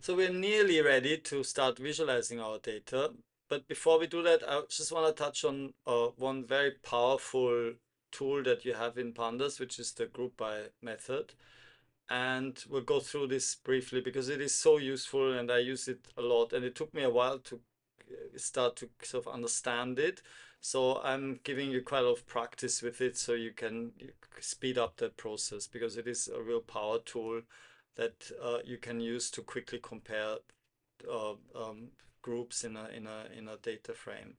So we're nearly ready to start visualizing our data. But before we do that, I just want to touch on one very powerful tool that you have in Pandas, which is the groupby method. And we'll go through this briefly because it is so useful and I use it a lot. And it took me a while to start to sort of understand it. So I'm giving you quite a lot of practice with it so you can speed up that process because it is a real power tool that you can use to quickly compare uh, um, groups in a data frame.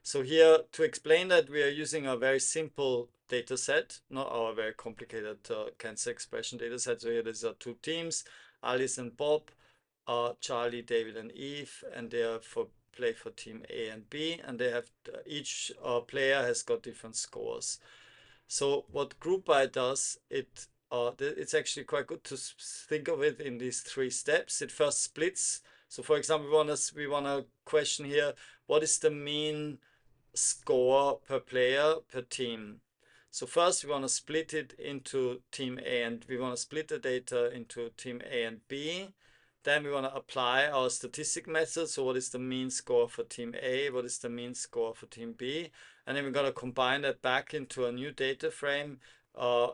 So here to explain that we are using a very simple data set, not our very complicated cancer expression data set. So here there's two teams, Alice and Bob, Charlie, David, and Eve, and they are play for team A and B, and they have each player has got different scores. So what groupby does, it's actually quite good to think of it in these three steps. It first splits. So for example, we want to question here, what is the mean score per player per team? So first we want to split it into team A and we want to split the data into team A and B. Then we want to apply our statistic method. So what is the mean score for team A? What is the mean score for team B? And then we're going to combine that back into a new data frame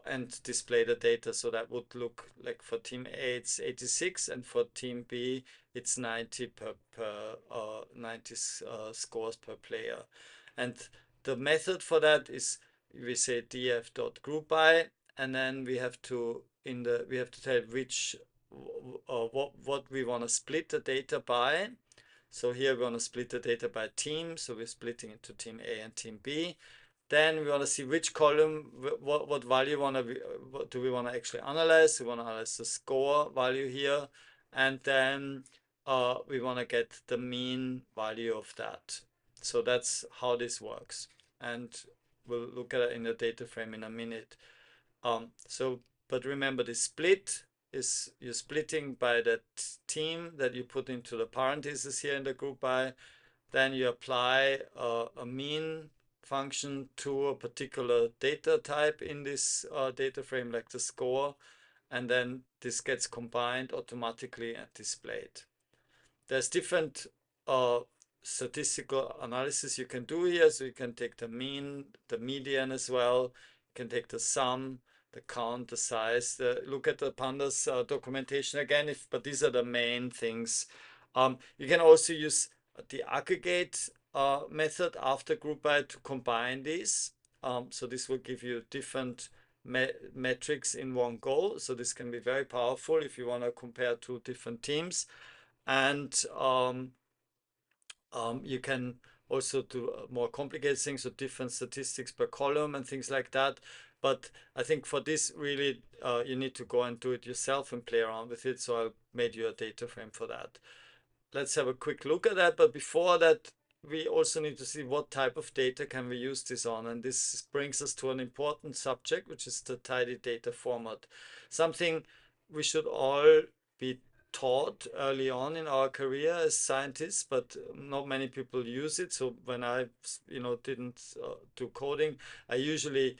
and display the data. So that would look like for team A, it's 86, and for team B, it's 90 per 90 scores per player. And the method for that is we say df.groupby, and then we have to tell which what we want to split the data by. So here we want to split the data by team. So we're splitting into team A and team B. Then we want to see which column, what value what do we want to actually analyze? We want to analyze the score value here. And then we want to get the mean value of that. So that's how this works. And we'll look at it in the data frame in a minute. But remember the split is you're splitting by that team that you put into the parentheses here in the groupby. Then you apply a mean function to a particular data type in this data frame, like the score, and then this gets combined automatically and displayed. There's different uh, statistical analysis you can do here. So you can take the mean, the median as well. You can take the sum, the count, the size. Look at the pandas documentation again. But these are the main things. You can also use the aggregate method after groupby to combine these. So this will give you different metrics in one go. So this can be very powerful if you want to compare two different teams. And you can also do more complicated things, so different statistics per column and things like that. But I think for this, really, you need to go and do it yourself and play around with it. So I made you a data frame for that. Let's have a quick look at that. But before that, we also need to see what type of data can we use this on. And this brings us to an important subject, which is the tidy data format. Something we should all be taught early on in our career as scientists, but not many people use it. So when I, didn't do coding, I usually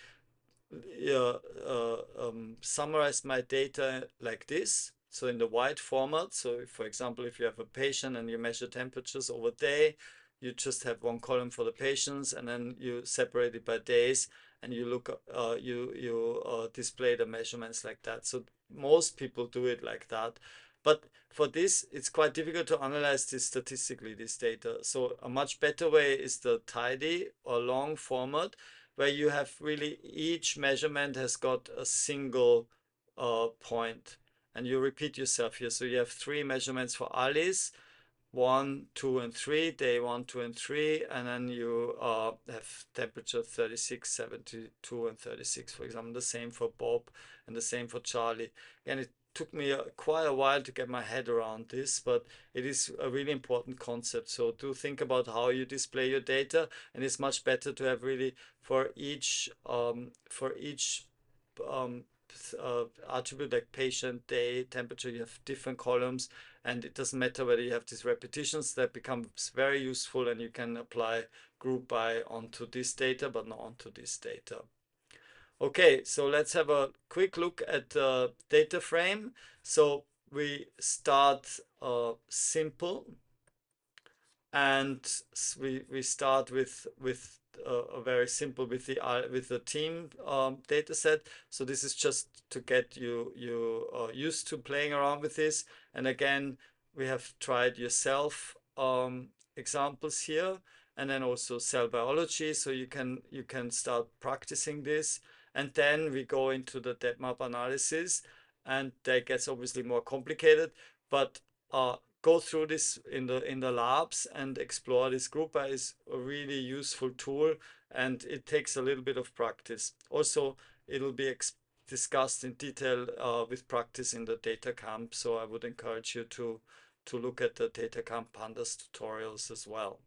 summarize my data like this. So in the white format. So for example, if you have a patient and you measure temperatures over day, you just have one column for the patients, and then you separate it by days, and you look display the measurements like that. So most people do it like that. But for this, it's quite difficult to analyze this statistically, this data. So a much better way is the tidy or long format, where you have really each measurement has got a single point, and you repeat yourself here. So you have three measurements for Alice, 1, 2, and 3, day 1, 2, and 3, and then you have temperature 36, 72, and 36, for example. The same for Bob and the same for Charlie. And it took me quite a while to get my head around this, but it is a really important concept. So do think about how you display your data, and it's much better to have really for each um, attribute like patient, day, temperature, you have different columns, and it doesn't matter whether you have these repetitions. That becomes very useful, and you can apply groupby onto this data, but not onto this data. Okay, so let's have a quick look at the data frame. So we start simple, and we start with a very simple with the team data set. So this is just to get you used to playing around with this. And again, we have tried yourself examples here, and then also cell biology. So you can start practicing this, and then we go into the depth map analysis, and that gets obviously more complicated, but go through this in the labs and explore this. groupby is a really useful tool, and it takes a little bit of practice. Also, it'll be discussed in detail with practice in the data camp. So I would encourage you to look at the data camp pandas tutorials as well.